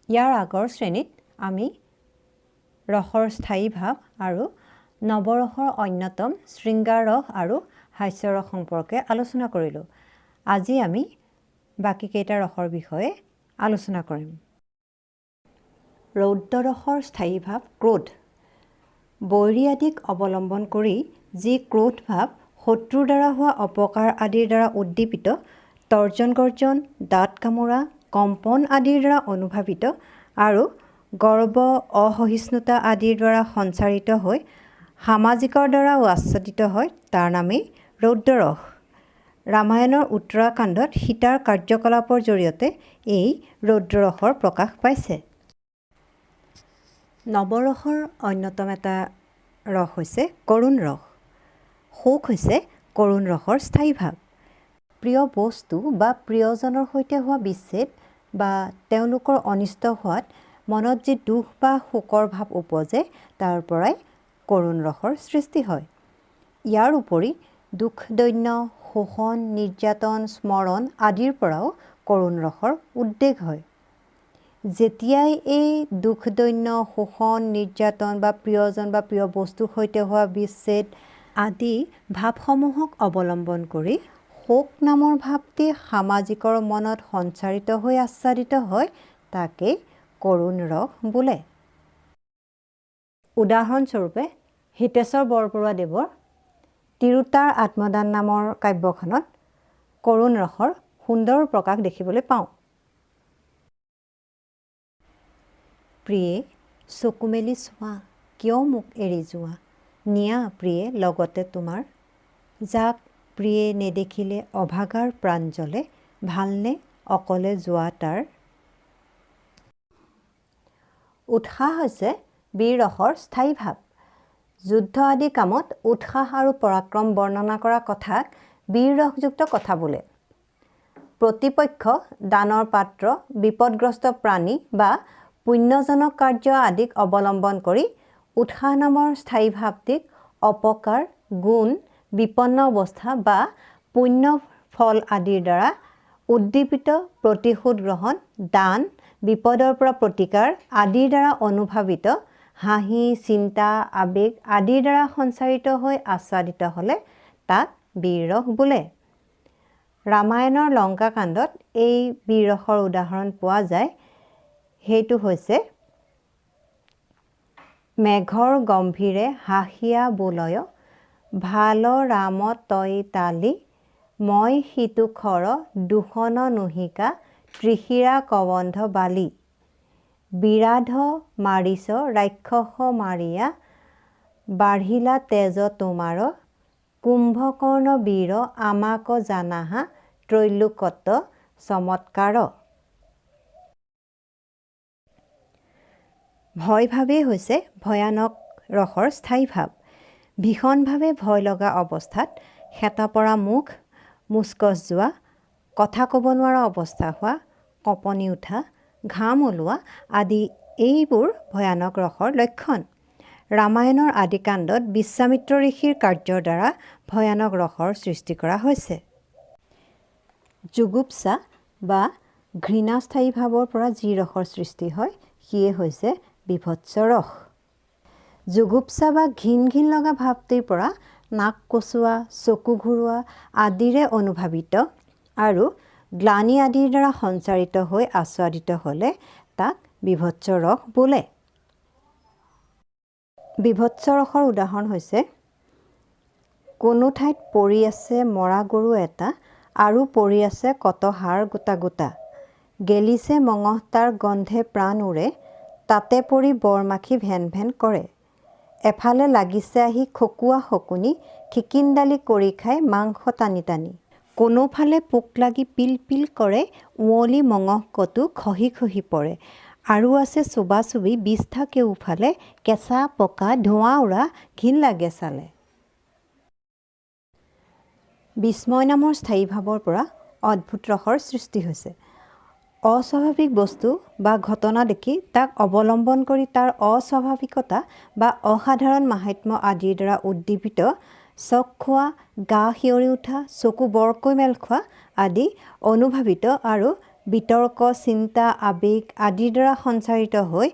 ইয়াৰ আগৰ শ্ৰেণীত আমি ৰসৰ স্থায়ী ভাৱ আৰু নৱৰসৰ অন্যতম শৃংগাৰ ৰস আৰু হাস্যৰস সম্পৰ্কে আলোচনা কৰিলোঁ। আজি আমি বাকীকেইটা ৰসৰ বিষয়ে আলোচনা কৰিম। ৰৌদ্ৰৰসৰ স্থায়ী ভাৱ ক্ৰোধ। বৈৰী আদিক অৱলম্বন কৰি যি ক্ৰোধ ভাৱ শত্ৰুৰ দ্বাৰা হোৱা অপকাৰ আদিৰ দ্বাৰা উদ্দীপিত, তৰ্জন গৰ্জন, দাঁত কামোৰা, কম্পন আদিৰ দ্বাৰা অনুভাৱিত আৰু গৰ্ব অসহিষ্ণুতা আদিৰ দ্বাৰা সঞ্চাৰিত হৈ সামাজিকৰ দ্বাৰাও আচ্ছাদিত হয়, তাৰ নামেই ৰৌদ্ৰৰস। ৰামায়ণৰ উত্তৰাখণ্ডত সীতাৰ কাৰ্যকলাপৰ জৰিয়তে এই ৰৌদ্ৰৰসৰ প্ৰকাশ পাইছে। নৱৰসৰ অন্যতম এটা ৰস হৈছে কৰুণ ৰস। শোক হৈছে কৰুণ ৰসৰ স্থায়ী ভাৱ। প্ৰিয় বস্তু বা প্ৰিয়জনৰ সৈতে হোৱা বিচ্ছেদ বা তেওঁলোকৰ অনিষ্ট হোৱাত মনত যি দুখ বা শোকৰ ভাৱ উপজে, তাৰ পৰাই কৰুণ ৰসৰ সৃষ্টি হয়। ইয়াৰ উপৰি দুখ দৈন্য, শোষণ, নিৰ্যাতন, স্মৰণ আদিৰ পৰাও কৰুণ ৰসৰ উদ্ৰেক হয়। যেতিয়াই এই দুখ দৈন্য, শোষণ, নিৰ্যাতন বা প্ৰিয়জন বা প্ৰিয় বস্তুৰ সৈতে হোৱা বিচ্ছেদ আদি ভাৱসমূহক অৱলম্বন কৰি শোক নামৰ ভাৱটি সামাজিকৰ মনত সঞ্চাৰিত হৈ আচ্ছাদিত হয়, তাকেই কৰুণ ৰস বোলে। উদাহৰণস্বৰূপে হিতেশ্বৰ বৰবৰুৱাদেৱৰ তিৰোতাৰ আত্মদান নামৰ কাব্যখনত কৰুণ ৰসৰ সুন্দৰ প্ৰকাশ দেখিবলৈ পাওঁ। প্ৰিয়ে চকু মেলি চোৱা, কিয় মোক এৰি যোৱা, নিয়া প্ৰিয়ে লগতে তোমাৰ, যাক প্ৰিয়ে নেদেখিলে অভাগাৰ প্ৰাণ জ্বলে, ভালনে অকলে যোৱা তাৰ। উৎসাহ হৈছে বীৰ ৰসৰ স্থায়ী ভাৱ। যুদ্ধ আদি কামত উৎসাহ আৰু পৰাক্ৰম বৰ্ণনা কৰা কথাক বীৰ ৰসযুক্ত কথা বোলে। প্ৰতিপক্ষ দানৰ পাত্ৰ, বিপদগ্ৰস্ত প্ৰাণী বা পুণ্যজনক কাৰ্য আদিক অৱলম্বন কৰি উৎসাহ নামৰ স্থায়ী ভাৱটিক অপকাৰ, গুণ, বিপন্ন অৱস্থা বা পুণ্য ফল আদিৰ দ্বাৰা উদ্দীপিত, প্ৰতিশোধ গ্ৰহণ, দান, বিপদৰ পৰা প্ৰতিকাৰ আদিৰ দ্বাৰা অনুভাৱিত, হাঁহি, চিন্তা, আবেগ আদিৰ দ্বাৰা সঞ্চাৰিত হৈ আচ্ছাদিত হ'লে তাক বীৰ ৰস বোলে। ৰামায়ণৰ লংকাকাণ্ডত এই বীৰ ৰসৰ উদাহৰণ পোৱা যায়। সেইটো হৈছে মেঘৰ গম্ভীৰে হাঁহিয়া বোলয়, ভাল ৰাম তই তালি, মই সিটো খৰ দূষণ নুহিকা, ত্ৰিশিৰা কবন্ধ বালি, বিৰাধ মাৰিছ ৰাক্ষস মাৰিয়া, বাঢ়িলা তেজ তোমাৰ, কুম্ভকৰ্ণ বীৰ আমাক জানাহা, ত্ৰৈলোক্যত চমৎকাৰ। ভয় ভাৱেই হৈছে ভয়ানক ৰসৰ স্থায়ী ভাৱ। ভীষণভাৱে ভয় লগা অৱস্থাত হেতা পৰা মুখ, মুচকচ যোৱা, কথা ক'ব নোৱাৰা অৱস্থা হোৱা, কঁপনি উঠা, ঘাম ওলোৱা আদি এইবোৰ ভয়ানক ৰসৰ লক্ষণ। ৰামায়ণৰ আদিকাণ্ডত বিশ্বামিত্ৰ ঋষিৰ কাৰ্যৰ দ্বাৰা ভয়ানক ৰসৰ সৃষ্টি কৰা হৈছে। জুগুপ্সা বা ঘৃণাস্থায়ী ভাৱৰ পৰা যি ৰসৰ সৃষ্টি হয়, সিয়ে হৈছে বিভৎস ৰস। জুগুপ্সা বা ঘিন ঘিন লগা ভাৱটিৰ পৰা নাক কচোৱা, চকু ঘূৰোৱা আদিৰে অনুভাৱিত আৰু গ্লানি আদিৰ দ্বাৰা সঞ্চাৰিত হৈ আস্বাদিত হ'লে তাক বিভৎস ৰস বোলে। বিভৎস ৰসৰ উদাহৰণ হৈছে কোনো ঠাইত পৰি আছে মৰা গৰু এটা আৰু পৰি আছে কত হাড় গোটা গোটা, গেলিছে মঙহ তাৰ গন্ধে প্ৰাণ উৰে, তাতে পৰি বৰমাখি ভেন ভেন কৰে, এফালে লাগিছে আহি খকুৱা শকুনি, খিকিন্দালি কৰি খাই মাংস টানি টানি, কোনোফালে পোক লাগি পিল পিল কৰে, উঁৱলি মঙহ কতো খহি খহি পৰে, আৰু আছে চুবা চুবি বিষ্ঠা কেউফালে, কেঁচা পকা ধোঁৱা উৰা ঘিন লাগে চালে। বিস্ময় নামৰ স্থায়ী ভাৱৰ পৰা অদ্ভুত ৰসৰ সৃষ্টি হৈছে। অস্বাভাৱিক বস্তু বা ঘটনা দেখি তাক অৱলম্বন কৰি তাৰ অস্বাভাৱিকতা বা অসাধাৰণ মাহাত্ম্য আদিৰ দ্বাৰা উদ্দীপিত, চক খোৱা, গা শিয়ৰি উঠা, চকু বৰকৈ মেল খোৱা আদি অনুভাৱিত আৰু বিতৰ্ক, চিন্তা, আৱেগ আদিৰ দ্বাৰা সঞ্চাৰিত হৈ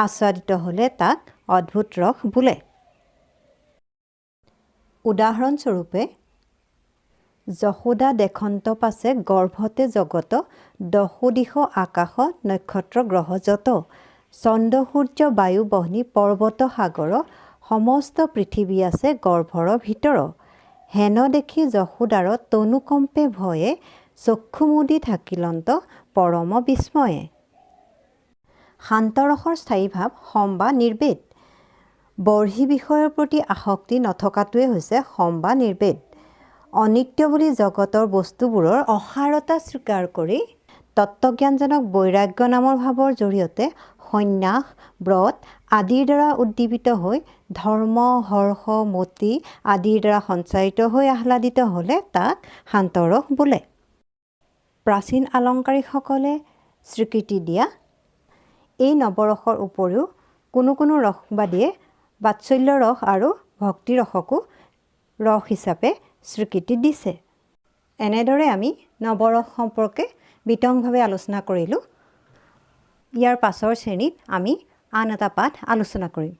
আস্বাদিত হ'লে তাক অদ্ভুত ৰস বোলে। উদাহৰণস্বৰূপে, যশোদা দেখন্ত পাছে গৰ্ভতে জগত, দশো দিশ আকাশ নক্ষত্ৰ গ্ৰহ যত, চন্দ্ৰ সূৰ্য বায়ু বহ্নি পৰ্বত সাগৰ, সমস্ত পৃথিৱী আছে গৰ্ভৰ ভিতৰ, হেন দেখি যশোদাৰ তনুকম্পে ভয়ে, চক্ষু মুদি থাকিলন্ত পৰম বিস্ময়ে। শান্তৰসৰ স্থায়ী ভাৱ সম বা নিৰ্বেদ। বৰ্হি বিষয়ৰ প্ৰতি আসক্তি নথকাটোৱে হৈছে সম বা নিৰ্বেদ। অনিত্য বুলি জগতৰ বস্তুবোৰৰ অসাৰতা স্বীকাৰ কৰি তত্ত্বজ্ঞানজনক বৈৰাগ্য নামৰ ভাৱৰ জৰিয়তে সন্ন্যাস, ব্ৰত আদিৰ দ্বাৰা উদ্দীপিত হৈ ধৰ্ম, হৰ্ষ, মতি আদিৰ দ্বাৰা সঞ্চাৰিত হৈ আহ্লাদিত হ'লে তাক শান্তৰস বোলে। প্ৰাচীন আলংকাৰিকসকলে স্বীকৃতি দিয়া এই নৱৰসৰ উপৰিও কোনো ৰসবাদীয়ে বাৎসল্য ৰস আৰু ভক্তিৰসকো ৰস হিচাপে স্বীকৃতি দিছে। এনেদৰে আমি নৱৰস সম্পৰ্কে বিতংভাৱে আলোচনা কৰিলোঁ। ইয়াৰ পাছৰ শ্ৰেণীত আমি আন এটা পাঠ আলোচনা কৰিম।